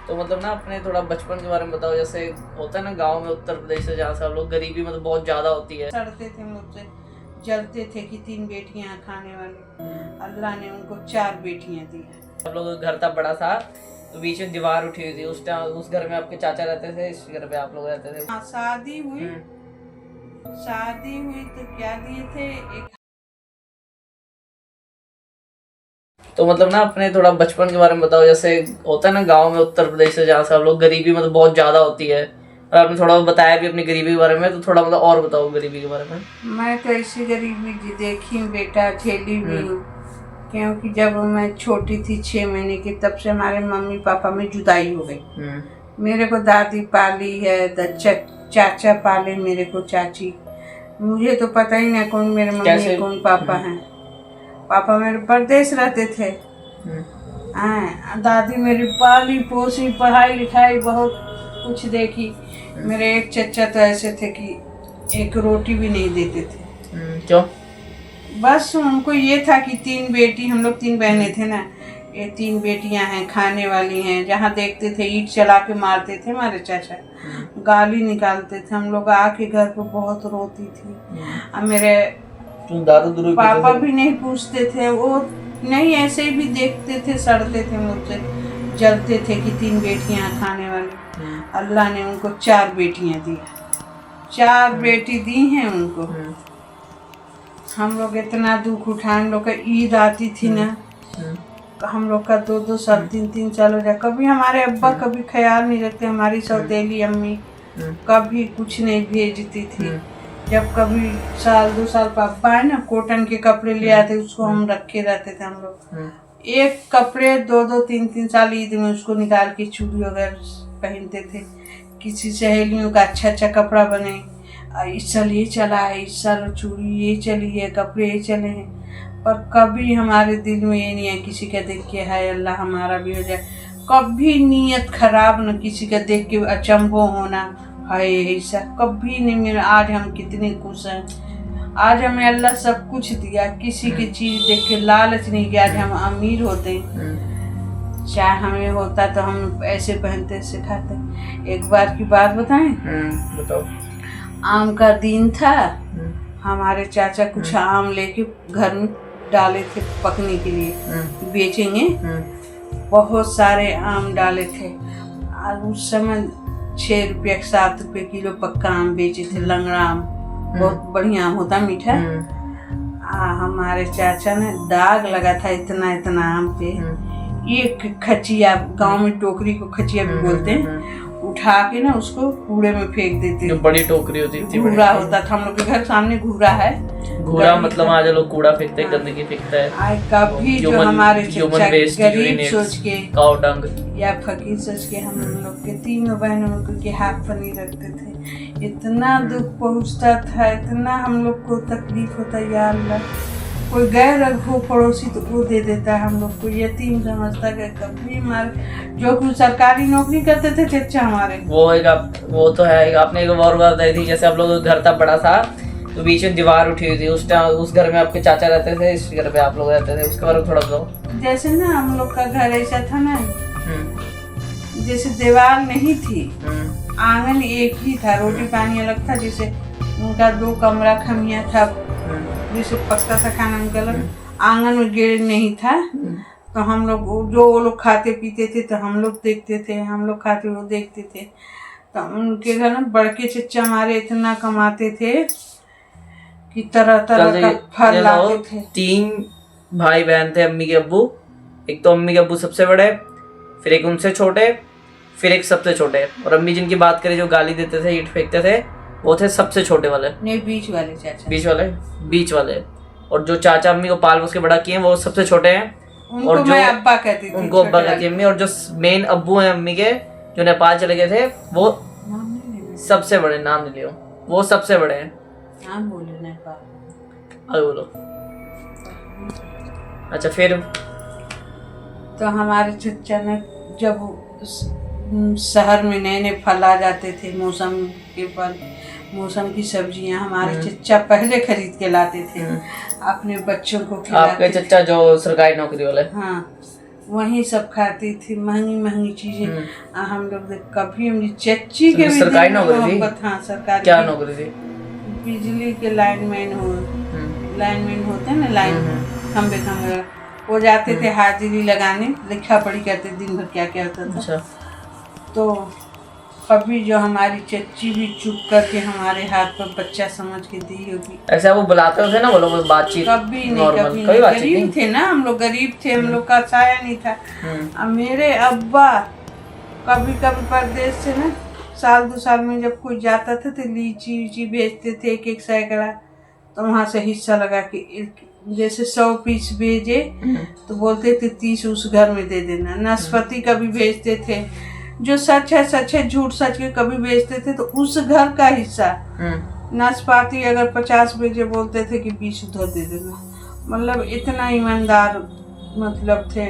तो मतलब ना अपने थोड़ा बचपन के बारे में बताओ। जैसे होता है ना गांव में, उत्तर प्रदेश से, जहाँ से हम लोग, गरीबी मतलब बहुत ज्यादा होती है। सड़ते थे हम लोग से, जलते थे कि 3 बेटियां खाने वाले, अल्लाह ने उनको 4 बेटियां दी। हम लोग का घर था बड़ा सा, तो बीच में दीवार उठी हुई थी। उस टाइम उस घर में आपके चाचा रहते थे, इस घर पे आप लोग रहते थे। हाँ, शादी हुई तो क्या दिए थे, एक। तो मतलब ना अपने थोड़ा बचपन के बारे में बताओ। जैसे होता है ना गांव में, उत्तर प्रदेश से, जहाँ से हम लोग, गरीबी मतलब बहुत ज्यादा होती है। और आपने थोड़ा बताया भी अपनी गरीबी के बारे में, तो थोड़ा मतलब और बताओ गरीबी के बारे में। मैं तो ऐसी गरीबी देखी हूँ बेटा, झेली भी हूँ। क्योंकि जब मैं छोटी थी 6 महीने की, तब से हमारे मम्मी पापा में जुदाई हो गई। मेरे को दादी पाली है, चाचा पाले मेरे को, चाची। मुझे तो पता ही नहीं कौन मेरे मम्मी कौन पापा हैं। पापा मेरे परदेश रहते थे। दादी मेरी पाली पोसी, पढ़ाई लिखाई बहुत कुछ देखी। मेरे एक चचा तो ऐसे थे कि एक रोटी भी नहीं देते थे। क्यों? बस उनको ये था कि 3 बेटी, हम लोग 3 बहनें थे ना, ये 3 बेटियां हैं, खाने वाली हैं। जहाँ देखते थे ईंट चला के मारते थे हमारे चाचा, गाली निकालते थे। हम लोग आके घर पे बहुत रोती थी। अब मेरे दारू पापा भी नहीं पूछते थे, वो नहीं, ऐसे ही भी देखते थे, सड़ते थे हम लोग से, जलते थे कि 3 बेटियां खाने वाली। अल्लाह ने उनको 4 बेटियां दी, 4 बेटी दी हैं उनको। हम लोग इतना दुख उठाए। हम लोग का ईद आती थी ना, हम लोग का 2-2 साल 3-3 साल हो जाए। कभी हमारे अब्बा कभी ख्याल नहीं रखते, हमारी सौतेली अम्मी कभी कुछ नहीं भेजती थी। जब कभी साल 2 साल पर अब्बा है ना, कॉटन के कपड़े ले आते, उसको हम रखे रहते थे। हम लोग एक कपड़े 2-2 3-3 साल ईद में उसको निकाल के चूड़ी वगैरह पहनते थे। किसी सहेलियों का अच्छा कपड़ा बने, इस साल ये चला है, इस साल चूड़ी ये चली है, कपड़े ये चले हैं। पर कभी हमारे दिल में ये नहीं है किसी का देख के हाय अल्लाह हमारा भी हो जाए। कभी नीयत खराब न किसी का देख के अचंभो होना, हाय ऐसा कभी नहीं मेरा। आज हम कितने खुश हैं, आज हमें अल्लाह सब कुछ दिया। किसी की चीज देख के लालच नहीं किया। आज हम अमीर होते, चाहे हमें होता तो हम ऐसे पहनते से खाते। एक बार की बात बताएं? बताओ। आम का दिन था, हमारे चाचा कुछ आम लेके घर में डाले थे पकने के लिए, बेचेंगे। बहुत सारे आम डाले थे। और उस समय 6 रुपये 7 रुपये किलो पक्का आम बेचे थे, लंगड़ा आम, बहुत बढ़िया आम होता, मीठा। हमारे चाचा ने दाग लगा था इतना इतना आम पे। एक खचिया, गांव में टोकरी को खचिया भी बोलते हैं, उठा के ना उसको कूड़े में फेंक देते। जो बड़ी टोकरी होती थी, घूरा होता था। हम लोग के घर सामने घूरा है। घूरा मतलब आज लोग कूड़ा फेंकते हैं, गंदगी फेंकता है। कभी जो हमारे चाचा गरीब सोच के, काऊ डंग या फकीर सोच के, हम लोग के 3 बहनों के हाथ पर नहीं रखते थे। इतना दुख पहुंचता था, इतना हम लोग को तकलीफ होता, या अल्लाह कोई गैर हो पड़ोसी तो वो दे देता है हम लोग को, यतीम समझता है। कभी हमारे जो कुछ सरकारी नौकरी करते थे चचा हमारे, वो तो है। आपने एक और बात बताई थी, जैसे आप लोग घर था बड़ा सा, तो बीच में दीवार उठी हुई थी। उस टाइम उस घर में आपके चाचा रहते थे, इस घर पे आप लोग रहते थे। उसके बारे में थोड़ा बताओ। जैसे ना हम लोग का घर ऐसा था ना, जैसे दीवार नहीं थी, आंगन एक ही था, रोटी पानी अलग था। जैसे उनका 2 कमरा खमिया था, जैसे पकता था खाना उनका अलग। आंगन में गेट नहीं था, तो हम लोग जो वो लोग खाते पीते थे तो हम लोग देखते थे, हम लोग खाते वो देखते थे। तो उनके घर में बड़के चचा हमारे इतना कमाते थे कि तरह तरह का फल लाते थे। 3 भाई बहन थे अम्मी के अब्बू। एक तो अम्मी के अब्बू सबसे बड़े, फिर एक उनसे छोटे, फिर एक सबसे छोटे। और अम्मी जिनकी बात करें जो गाली देते थे, ईंट फेंकते थे, वो थे सबसे छोटे वाले। नहीं, बीच वाले चाचा। बीच वाले। और जो चाचा अम्मी को पाल पोस के बड़ा किए वो सबसे छोटे हैं। और जो अब्बा कहती थी, उनको अब्बा कहती है अम्मी। और जो मेन अब्बू हैं अम्मी के, जो नेपाल चले गए थे, वो सबसे बड़े। नाम नहीं लियो, वो सबसे बड़े हैं। नाम बोले नेपाल, अरे बोलो। अच्छा, फिर तो हमारे चचा ने, जब शहर में नए नए फल आ जाते थे, मौसम के फल, मौसम की सब्जियां, हमारे चचा पहले खरीद के लाते थे, अपने बच्चों को खिलाते। आपके चचा जो सरकारी नौकरी वाले? हाँ, वही सब खाती थी, महंगी महंगी चीजें। हम लोग कभी मेरी चच्ची के भी सरकारी नौकरी थी? मोहब्बत। हाँ, सरकारी। क्या नौकरी थी? बिजली के लाइनमैन लाइनमैन होते हैं ना, लाइन खंबे खंबे, वो जाते थे हाजिरी लगाने, लिखा पढ़ी करते दिन भर क्या क्या होता था। अच्छा। तो कभी जो हमारी चच्ची भी चुप करके हमारे हाथ पर बच्चा समझ के दी होगी। ऐसा वो बुलाते थे ना, वो लोग बातचीत? कभी नहीं, नॉर्मल कभी कभी नहीं। बातचीत गरीब नहीं? थे ना हम लोग, गरीब थे हम लोग का साया नहीं था। अब मेरे अब्बा कभी कभी परदेश से ना साल 2 साल में जब कोई जाता था तो लीची वीची भेजते थे, एक एक सैकड़ा। तो वहाँ से हिस्सा लगा के, जैसे 100 पीस भेजे तो बोलते थे 30 उस घर में दे देना। नाशपाती कभी भेजते थे, जो सच है झूठ सच के कभी भेजते थे तो उस घर का हिस्सा। नाशपाती अगर 50 भेजे बोलते थे कि 20 उधर दे देना। मतलब इतना ईमानदार मतलब थे।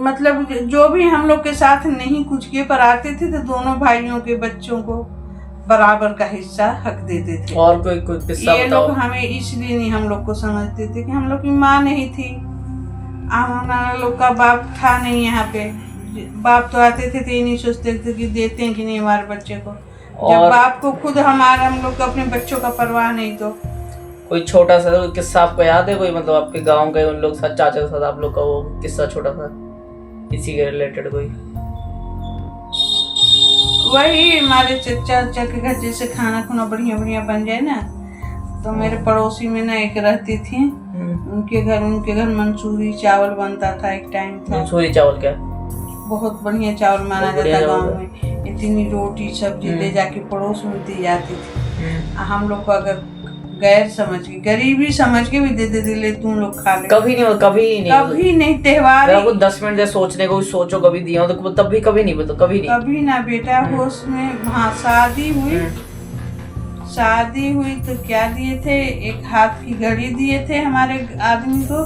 मतलब जो भी हम लोग के साथ नहीं कुछ किए पर आते थे तो दोनों भाइयों के बच्चों को बराबर का हिस्सा हक देते थे। और कोई किस्सा ये बताओ? लोग हमें इसलिए नहीं हम लोग को समझते थे कि हम लोग की माँ नहीं थी, हमारा लोग का बाप था नहीं यहाँ पे। बाप तो आते थे तो ये नहीं सोचते थे कि देते हैं कि नहीं हमारे बच्चे को। जब बाप को खुद हम लोग को अपने बच्चों का परवाह नहीं। तो कोई छोटा सा किस्सा आपको याद है कोई, मतलब आपके गांव के उन लोग साथ, चाचा के साथ आप लोग का वो किस्सा छोटा सा, इसी के रिलेटेड कोई? वही हमारे चचा के घर जैसे खाना खुना बढ़िया बढ़िया बन जाए ना, तो मेरे पड़ोसी में ना एक रहती थी, उनके घर मंसूरी चावल बनता था। एक टाइम था मंसूरी चावल क्या? बहुत बढ़िया चावल माना जाता गांव में। इतनी रोटी सब्जी ले जाके पड़ोस में दी जाती थी। हम लोग को अगर गैर समझ के, गरीबी समझ के भी दे दे तुम लोग खा ले। कभी नहीं त्योहार को 10 मिनट दे सोचने को, सोचो कभी दिया हो तो तब भी कभी नहीं, बताओ कभी ना बेटा। वो उसमें हाँ शादी हुई तो क्या दिए थे, एक हाथ की घड़ी दिए थे हमारे आदमी को,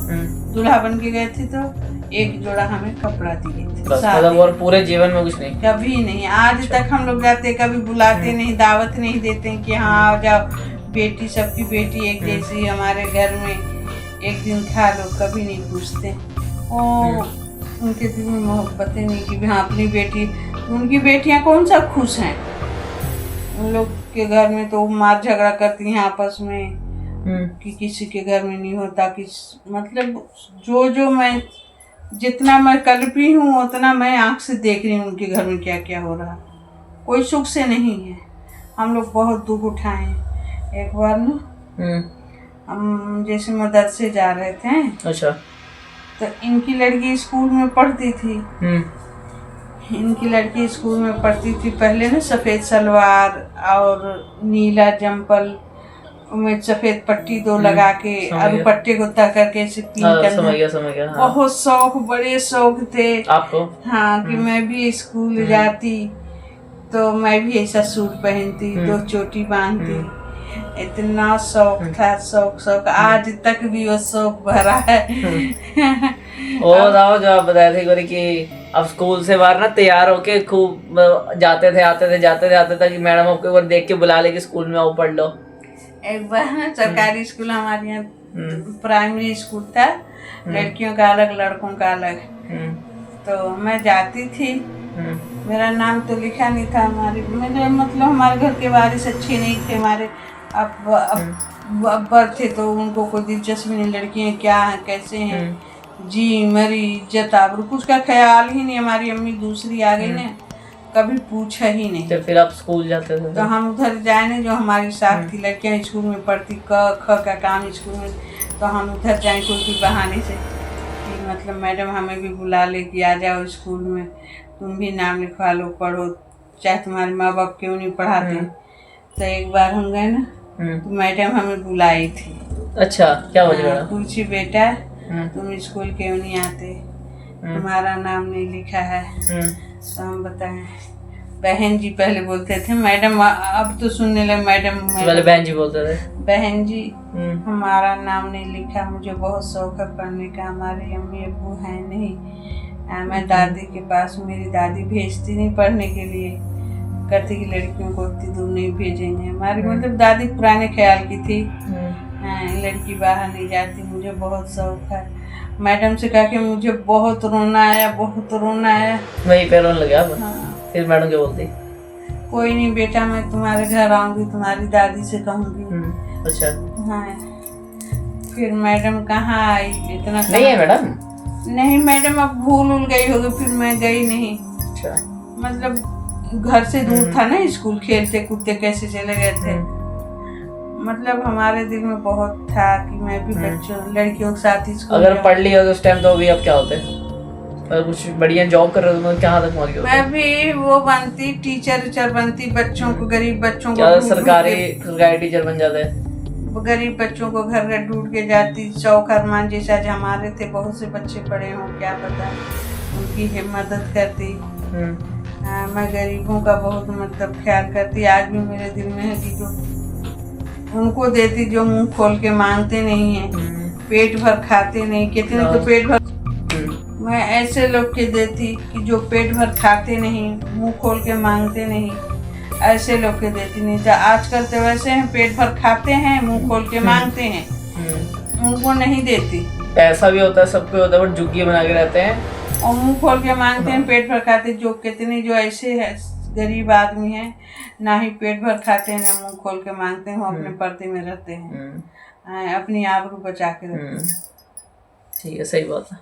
दूल्हा बन के गए थे तो एक जोड़ा हमें कपड़ा दिए थे। मतलब और पूरे जीवन में कुछ नहीं? कभी नहीं। आज तक हम लोग जाते कभी बुलाते नहीं, दावत नहीं देते कि हाँ आओ जाओ, बेटी सबकी बेटी एक जैसी हमारे घर में एक दिन खा लो, कभी नहीं पूछते। उनके दिल में मोहब्बतें नहीं कि हाँ अपनी बेटी, उनकी बेटियां कौन सा खुश हैं। उन लोग के घर में तो मार झगड़ा करती हैं आपस में कि किसी के घर में नहीं होता। कि मतलब जो मैं जितना मैं कल्पी हूँ उतना मैं आँख से देख रही हूँ उनके घर में क्या क्या हो रहा। कोई सुख से नहीं है। हम लोग बहुत दुख उठाए। एक बार ना हम जैसे मदरसे जा रहे थे। अच्छा। तो इनकी लड़की स्कूल में पढ़ती थी। पहले ना सफेद सलवार और नीला जम्पल में सफेद पट्टी 2 लगा के और दुपट्टे को तह करके ऐसे पिन करना। समझ गया। हाँ। बहुत शौक, बड़े शौक थे आपको। हाँ, कि मैं भी स्कूल जाती तो मैं भी ऐसा सूट पहनती, 2 चोटी बांधती। इतना शौक था, शौक आज तक भी वो शौक भरा है। और जो आप बताए थे कि अब स्कूल से बाहर ना तैयार होके खूब जाते थे, आते थे कि मैडम आपको एक बार देख के बुला ले कि स्कूल में आओ पढ़ लो। एक बार ना सरकारी स्कूल हमारे यहाँ प्राइमरी स्कूल था, लड़कियों का अलग लड़कों का अलग। तो मैं जाती थी, मेरा नाम तो लिखा नहीं था। मेरे मतलब हमारे घर के वारिस अच्छे नहीं थे। हमारे अब्बर थे तो उनको कोई दिलचस्पी नहीं, लड़कियां क्या हैं कैसे हैं, जी मरी इज्जत आबरू कुछ का ख्याल ही नहीं। हमारी अम्मी दूसरी आ गई ना, कभी पूछा ही नहीं। तो फिर आप स्कूल जाते थे? तो हम उधर जाए ना, जो हमारी साथ की लड़कियां स्कूल में पढ़ती, क ख का काम स्कूल में, तो हम उधर जाए कोई बहाने से कि मतलब मैडम हमें भी बुला ले कि आ जाओ स्कूल में, तुम भी नाम लिखवा लो, पढ़ो, चाहे तुम्हारे माँ बाप क्यों नहीं पढ़ाते। तो एक बार हम गए ना तो मैडम हमें बुलाई थी। अच्छा, क्या बोला? पूछी बेटा तुम स्कूल क्यों नहीं आते, तुम्हारा नाम नहीं लिखा है। तो हम बताएं, बहन जी पहले बोलते थे, मैडम अब तो सुनने लगे मैडम। पहले बहन जी बोलते थे। बहन जी हमारा नाम नहीं लिखा, मुझे बहुत शौक है पढ़ने का, हमारे अम्मी अब्बू हैं नहीं, मैं दादी के पास, मेरी दादी भेजती नहीं पढ़ने के लिए, कहती कि लड़कियों को उतनी दूर नहीं भेजेंगे। हमारी मतलब दादी पुराने ख्याल की थी, लड़की बाहर नहीं जाती, मुझे बहुत शौक है। मैडम से कहा कि मुझे बहुत रोना आया, बहुत रोना आया। वहीं पे रोने लगे आप? हाँ। फिर मैडम क्या बोलती? कोई नहीं बेटा, मैं तुम्हारे घर आऊंगी, तुम्हारी दादी से कहूंगी। अच्छा। हाँ। फिर मैडम कहाँ आई, इतना नहीं है मैडम? नहीं मैडम, अब भूल गई होगी, फिर मैं गई नहीं। अच्छा। मतलब घर से दूर था ना स्कूल, खेलते कूदते कैसे चले गए थे। मतलब हमारे दिल में बहुत था कि मैं भी बच्चों लड़कियों के साथ ही स्कूल अगर पढ़ लिया उस टाइम तो अभी अब क्या होते? अगर कुछ बढ़िया जॉब कर रहे हो तो कहाँ तक पहुँच गए? मैं भी वो बनती, टीचर बनती, बच्चों को, गरीब बच्चों को सरकारी टीचर बन जाते? गरीब बच्चों को घर घर ढूंढ के जाती। शौक अरमान जैसे आज हमारे थे, बहुत से बच्चे पढ़े हों क्या पता, उनकी मदद करती। मैं गरीबों का बहुत मतलब ख्याल करती। आज भी मेरे दिल में है कि जो उनको देती जो मुंह खोल के मांगते नहीं है, पेट भर खाते नहीं। कितने तो पेट भर, मैं ऐसे लोग के देती कि जो पेट भर खाते नहीं, मुंह खोल के मांगते नहीं, ऐसे लोग के देती। नहीं तो आजकल तो वैसे हैं, पेट भर खाते हैं, मुंह खोल के मांगते हैं, उनको नहीं देती। पैसा भी होता है, सब कुछ होता है, बट झुग्गी बना के रहते हैं और मुंह खोल के मांगते हैं, पेट भर खाते। जो कितने जो ऐसे है गरीब आदमी हैं, ना ही पेट भर खाते हैं, ना मुंह खोल के मांगते हैं, वो अपने पर्दे में रहते हैं, अपनी आबरू बचा के रखते हैं। ठीक है, सही बात है।